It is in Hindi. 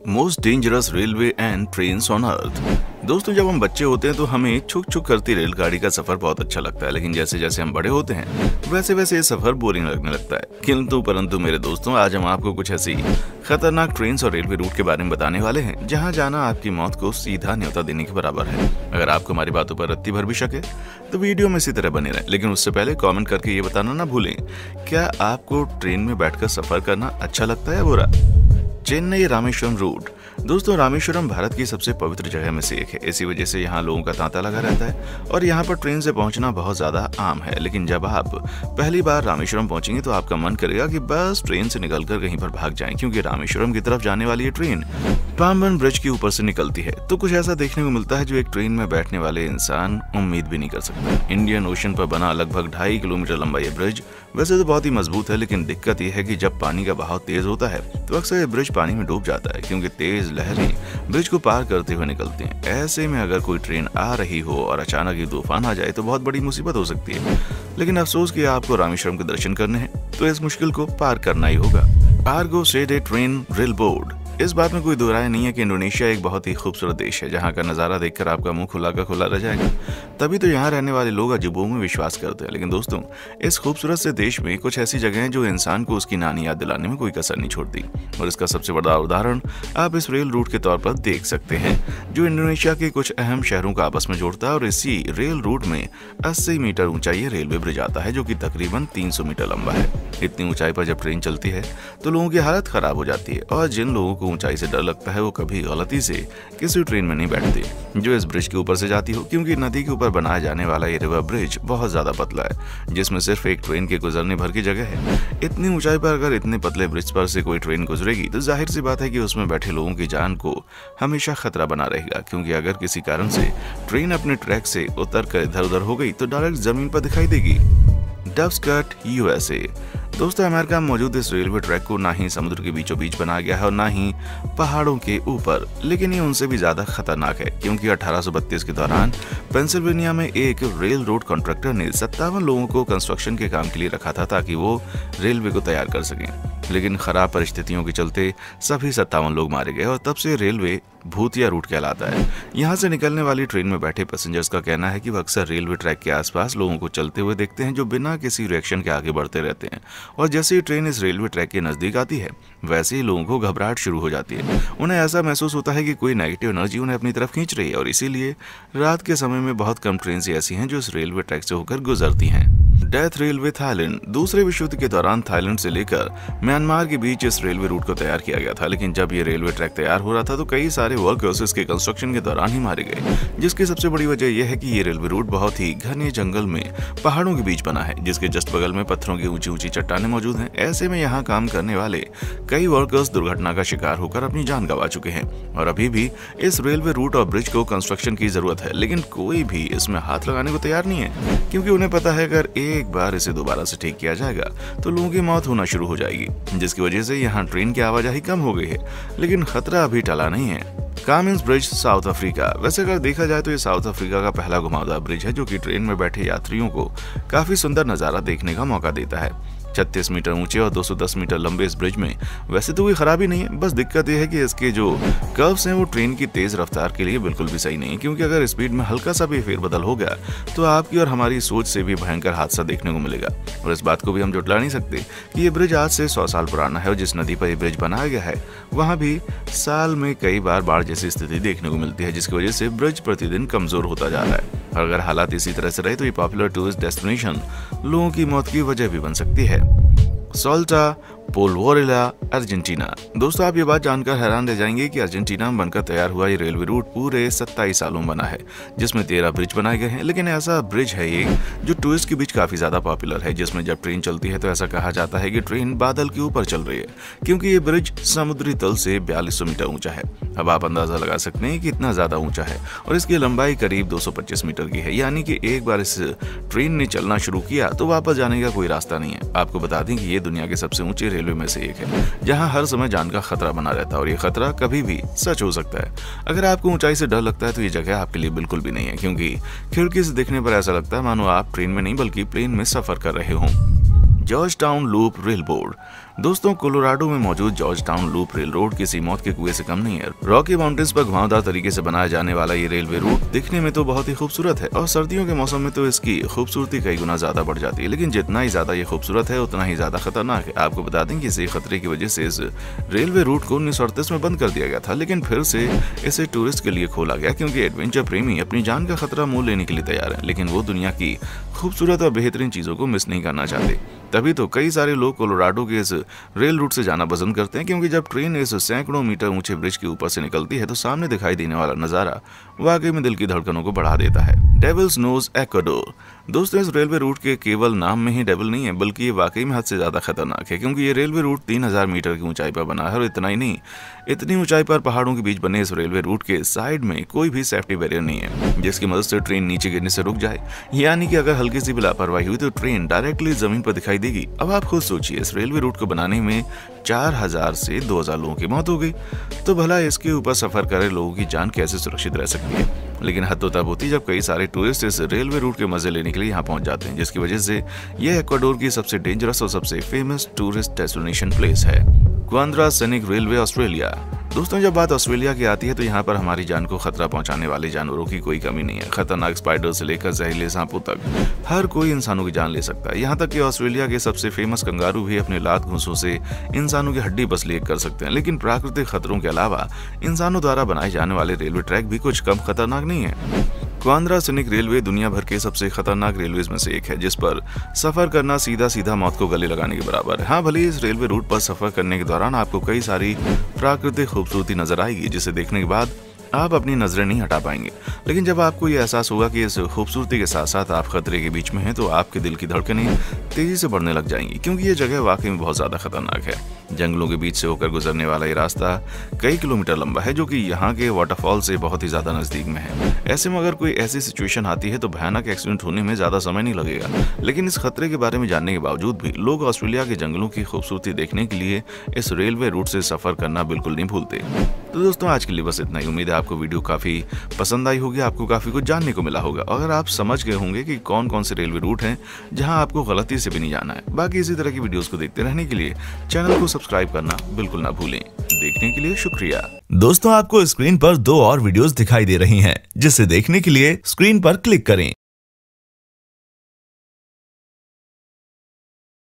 Most dangerous railway and trains on earth. दोस्तों, जब हम बच्चे होते हैं तो हमें छुक छुक करती रेलगाड़ी का सफर बहुत अच्छा लगता है, लेकिन जैसे जैसे हम बड़े होते हैं वैसे वैसे ये सफर बोरिंग लगने लगता है। किंतु परंतु मेरे दोस्तों, आज हम आपको कुछ ऐसी खतरनाक ट्रेन्स और रेलवे रूट के बारे में बताने वाले हैं जहां जाना आपकी मौत को सीधा न्योता देने के बराबर है। अगर आपको हमारी बातों पर रत्ती भर भी शक है तो वीडियो में इसी तरह बने रहें, लेकिन उससे पहले कमेंट करके ये बताना ना भूलें, क्या आपको ट्रेन में बैठकर सफर करना अच्छा लगता है या बुरा। चेन्नई रामेश्वरम रूट। दोस्तों, रामेश्वरम भारत की सबसे पवित्र जगह में से एक है। इसी वजह से यहाँ लोगों का तांता लगा रहता है और यहाँ पर ट्रेन से पहुँचना बहुत ज़्यादा आम है। लेकिन जब आप पहली बार रामेश्वरम पहुँचेंगे तो आपका मन करेगा कि बस ट्रेन से निकलकर कहीं पर भाग जाएं, क्योंकि रामेश्वरम की तरफ जाने वाली ये ट्रेन पाम्बन ब्रिज के ऊपर से निकलती है। तो कुछ ऐसा देखने को मिलता है जो एक ट्रेन में बैठने वाले इंसान उम्मीद भी नहीं कर सकता। इंडियन ओशन पर बना लगभग 2.5 किलोमीटर लंबा ये ब्रिज वैसे तो बहुत ही मजबूत है, लेकिन दिक्कत यह है कि जब पानी का बहाव तेज होता है तो अक्सर ये ब्रिज पानी में डूब जाता है, क्योंकि तेज लहरें ब्रिज को पार करते हुए निकलती हैं। ऐसे में अगर कोई ट्रेन आ रही हो और अचानक ही तूफान आ जाए तो बहुत बड़ी मुसीबत हो सकती है। लेकिन अफसोस कि आपको रामेश्वरम के दर्शन करने हैं तो इस मुश्किल को पार करना ही होगा। आर्गो सेडे ट्रेन रेल बोर्ड। इस बात में कोई दो राय नहीं है कि इंडोनेशिया एक बहुत ही खूबसूरत देश है, जहाँ का नज़ारा देखकर आपका मुंह खुला का खुला रह जाएगा। तभी तो यहाँ रहने वाले लोग अजूबों में विश्वास करते हैं। लेकिन दोस्तों, इस खूबसूरत से देश में कुछ ऐसी जगह हैं जो इंसान को उसकी नानी याद दिलाने में कोई कसर नहीं छोड़ती, और इसका सबसे बड़ा उदाहरण आप इस रेल रूट के तौर पर देख सकते हैं, जो इंडोनेशिया के कुछ अहम शहरों को आपस में जोड़ता है। और इसी रेल रूट में 80 मीटर ऊंचाई रेलवे ब्रिज आता है, जो कि तकरीबन 300 मीटर लंबा है। इतनी ऊंचाई पर जब ट्रेन चलती है तो लोगों की हालत खराब हो जाती है, और जिन लोगों को ऊंचाई से डर लगता है वो कभी गलती से किसी ट्रेन में नहीं बैठते जो इस ब्रिज के ऊपर से जाती हो, क्योंकि नदी के ऊपर बनाया जाने वाला ये रिवर ब्रिज बहुत ज्यादा पतला है, जिसमें सिर्फ एक ट्रेन के गुजरने भर की जगह है। इतनी ऊंचाई पर अगर इतने पतले ब्रिज पर से कोई ट्रेन गुजरेगी तो जाहिर सी बात है कि उसमें बैठे लोगों की जान को हमेशा खतरा बना रहेगा, क्योंकि अगर किसी कारण से ट्रेन अपने ट्रैक से उतर कर इधर उधर हो गई तो डायरेक्ट जमीन पर दिखाई देगी। Doves cut USA. दोस्तों, अमेरिका में मौजूद इस रेलवे ट्रैक को ना ही समुद्र के बीचों बीच बनाया गया है और ना ही पहाड़ों के ऊपर, लेकिन ये उनसे भी ज्यादा खतरनाक है, क्योंकि 1832 के दौरान पेंसिल्वेनिया में एक रेल रोड कॉन्ट्रैक्टर ने 57 लोगों को कंस्ट्रक्शन के काम के लिए रखा था ताकि वो रेलवे को तैयार कर सकें। लेकिन खराब परिस्थितियों के चलते सभी 57 लोग मारे गए, और तब से रेलवे भूतिया रूट कहलाता है। यहाँ से निकलने वाली ट्रेन में बैठे पैसेंजर्स का कहना है कि वो अक्सर रेलवे ट्रैक के आसपास लोगों को चलते हुए देखते हैं जो बिना किसी रिएक्शन के आगे बढ़ते रहते हैं, और जैसे ही ट्रेन इस रेलवे ट्रैक के नजदीक आती है वैसे ही लोगों को घबराहट शुरू हो जाती है। उन्हें ऐसा महसूस होता है कि कोई नेगेटिव एनर्जी उन्हें अपनी तरफ खींच रही है, और इसीलिए रात के समय में बहुत कम ट्रेन ऐसी हैं जो इस रेलवे ट्रैक से होकर गुजरती हैं। Death railway Thailand. दूसरे विश्व युद्ध के दौरान थाईलैंड से लेकर म्यांमार के बीच इस रेलवे रूट को तैयार किया गया था, लेकिन जब ये रेलवे ट्रैक तैयार हो रहा था तो कई सारे वर्कर्स इसके कंस्ट्रक्शन के दौरान ही मारे गए, जिसकी सबसे बड़ी वजह यह है कि ये रेलवे रूट बहुत ही घने जंगल में पहाड़ों के बीच बना है, जिसके जस्ट बगल में पत्थरों की ऊंची ऊंची चट्टानें मौजूद हैं। ऐसे में यहाँ काम करने वाले कई वर्कर्स दुर्घटना का शिकार होकर अपनी जान गंवा चुके हैं, और अभी भी इस रेलवे रूट और ब्रिज को कंस्ट्रक्शन की जरूरत है, लेकिन कोई भी इसमें हाथ लगाने को तैयार नहीं है, क्योंकि उन्हें पता है अगर एक बार इसे दोबारा से ठीक किया जाएगा तो लोगों की मौत होना शुरू हो जाएगी, जिसकी वजह से यहाँ ट्रेन की आवाजाही कम हो गई है, लेकिन खतरा अभी टला नहीं है। Cummins bridge, south Africa. वैसे अगर देखा जाए तो ये साउथ अफ्रीका का पहला घुमावदार ब्रिज है जो कि ट्रेन में बैठे यात्रियों को काफी सुंदर नजारा देखने का मौका देता है। 36 मीटर ऊंचे और 210 मीटर लंबे इस ब्रिज में वैसे तो कोई खराबी नहीं है, बस दिक्कत यह है कि इसके जो कर्व्स हैं वो ट्रेन की तेज रफ्तार के लिए बिल्कुल भी सही नहीं है, क्योंकि अगर स्पीड में हल्का सा भी फेरबदल हो गया तो आपकी और हमारी सोच से भी भयंकर हादसा देखने को मिलेगा। और इस बात को भी हम जुटला नहीं सकते कि ये ब्रिज आज से 100 साल पुराना है, और जिस नदी पर यह ब्रिज बनाया गया है वहाँ भी साल में कई बार बाढ़ जैसी स्थिति देखने को मिलती है, जिसकी वजह से ब्रिज प्रतिदिन कमजोर होता जा रहा है। और अगर हालात इसी तरह से रहे तो ये पॉपुलर टूरिस्ट डेस्टिनेशन लोगों की मौत की वजह भी बन सकती है। सोल्टा पोलवोरेला, अर्जेंटीना। दोस्तों, आप ये बात जानकर हैरान रह जाएंगे कि अर्जेंटीना में बनकर तैयार हुआ ये रेलवे रूट पूरे 27 सालों में बना है, जिसमें 13 ब्रिज बनाए गए हैं। लेकिन ऐसा ब्रिज है ये जो टूरिस्ट के बीच काफी ज्यादा पॉपुलर है, जिसमें जब ट्रेन चलती है तो ऐसा कहा जाता है कि ट्रेन बादल के ऊपर चल रही है, क्योंकि ये ब्रिज समुद्री तल से 4200 मीटर ऊंचा है। अब आप अंदाजा लगा सकते हैं कि इतना ज्यादा ऊंचा है, और इसकी लंबाई करीब 225 मीटर की है, यानी कि एक बार इस ट्रेन ने चलना शुरू किया तो वापस जाने का कोई रास्ता नहीं है। आपको बता दें कि ये दुनिया के सबसे ऊंचे रेलवे में से एक है, जहां हर समय जान का खतरा बना रहता है, और ये खतरा कभी भी सच हो सकता है। अगर आपको ऊंचाई से डर लगता है तो ये जगह आपके लिए बिल्कुल भी नहीं है, क्योंकि खिड़की से देखने पर ऐसा लगता है मानो आप ट्रेन में नहीं बल्कि प्लेन में सफर कर रहे हों। George town loop rail road. दोस्तों, कोलोराडो में मौजूद George town loop rail road किसी मौत के कुएं से कम नहीं है। रॉकी माउंटेन्स पर घुमावदार तरीके से बनाया जाने वाला ये रेलवे रूट दिखने में तो बहुत ही खूबसूरत है और सर्दियों के मौसम में तो इसकी खूबसूरती कई गुना ज्यादा बढ़ जाती है। लेकिन जितना ही ज्यादा ये खूबसूरत है उतना ही ज्यादा खतरनाक है। आपको बता दें कि इसी खतरे की वजह से इस रेलवे रूट को 1938 में बंद कर दिया गया था, लेकिन फिर से इसे टूरिस्ट के लिए खोला गया क्योंकि एडवेंचर प्रेमी अपनी जान का खतरा मोल लेने के लिए तैयार है, लेकिन वो दुनिया की खूबसूरत और बेहतरीन चीजों को मिस नहीं करना चाहते। तभी तो कई सारे लोग कोलोराडो के इस रेल रूट से जाना पसंद करते हैं, क्योंकि जब ट्रेन इस सैकड़ों मीटर ऊंचे ब्रिज के ऊपर से निकलती है तो सामने दिखाई देने वाला नजारा वाकई में दिल की धड़कनों को बढ़ा देता है। Devil's nose Ecuador. दोस्तों, इस रेलवे रूट के केवल नाम में ही डेविल नहीं है, बल्कि ये वाकई में हद से ज्यादा खतरनाक है, क्योंकि ये रेलवे रूट 3000 मीटर की ऊंचाई पर बना है। और इतना ही नहीं, इतनी ऊंचाई पर पहाड़ों के बीच बने इस रेलवे रूट के साइड में कोई भी सेफ्टी बैरियर नहीं है जिसकी मदद से ट्रेन नीचे गिरने से रुक जाए। यानी कि अगर हल्की सी भी लापरवाही हुई तो ट्रेन डायरेक्टली जमीन पर दिखाई देगी। अब आप खुद सोचिए, इस रेलवे रूट को बनाने में 4000 से 2000 लोगों की मौत हो गई, तो भला इसके ऊपर सफर करे लोगों की जान कैसे सुरक्षित रह सकती है। लेकिन हद तो तब होती जब कई सारे टूरिस्ट इस रेलवे रूट के मजे लेने के लिए यहाँ पहुंच जाते हैं, जिसकी वजह से यह इक्वाडोर की सबसे डेंजरस और सबसे फेमस टूरिस्ट डेस्टिनेशन प्लेस है। क्वांद्रा सैनिक रेलवे ऑस्ट्रेलिया। दोस्तों, जब बात ऑस्ट्रेलिया की आती है तो यहाँ पर हमारी जान को खतरा पहुंचाने वाले जानवरों की कोई कमी नहीं है। खतरनाक स्पाइडर से लेकर जहरीले सांपों तक हर कोई इंसानों की जान ले सकता है। यहाँ तक कि ऑस्ट्रेलिया के सबसे फेमस कंगारू भी अपने लात घूंसों से इंसानों की हड्डी बस लेक कर सकते हैं। लेकिन प्राकृतिक खतरों के अलावा इंसानों द्वारा बनाए जाने वाले रेलवे ट्रैक भी कुछ कम खतरनाक नहीं है। क्वांद्रा सैनिक रेलवे दुनिया भर के सबसे खतरनाक रेलवे में से एक है, जिस पर सफर करना सीधा सीधा मौत को गले लगाने के बराबर है। हाँ, भले इस रेलवे रूट पर सफर करने के दौरान आपको कई सारी प्राकृतिक खूबसूरती नजर आएगी, जिसे देखने के बाद आप अपनी नजरें नहीं हटा पाएंगे, लेकिन जब आपको ये एहसास होगा कि इस खूबसूरती के साथ साथ आप खतरे के बीच में हैं, तो आपके दिल की धड़कनें तेजी से बढ़ने लग जाएंगी, क्योंकि ये जगह वाकई में बहुत ज्यादा खतरनाक है। जंगलों के बीच से होकर गुजरने वाला ये रास्ता कई किलोमीटर लंबा है, जो कि यहाँ के वाटरफॉल से बहुत ही ज्यादा नजदीक में है। ऐसे में अगर कोई ऐसी सिचुएशन आती है तो भयानक एक्सीडेंट होने में ज्यादा समय नहीं लगेगा। लेकिन इस खतरे के बारे में जानने के बावजूद भी लोग ऑस्ट्रेलिया के जंगलों की खूबसूरती देखने के लिए इस रेलवे रूट से सफर करना बिल्कुल नहीं भूलते। तो दोस्तों, आज के लिए बस इतना ही। उम्मीद है आपको वीडियो काफी पसंद आई होगी, आपको काफी कुछ जानने को मिला होगा। अगर आप समझ गए होंगे कि कौन कौन से रेलवे रूट हैं जहां आपको गलती से भी नहीं जाना है। बाकी इसी तरह की वीडियोस को देखते रहने के लिए चैनल को सब्सक्राइब करना बिल्कुल ना भूलें। देखने के लिए शुक्रिया। दोस्तों, आपको स्क्रीन पर 2 और वीडियोस दिखाई दे रही हैं, जिसे देखने के लिए स्क्रीन पर क्लिक करें।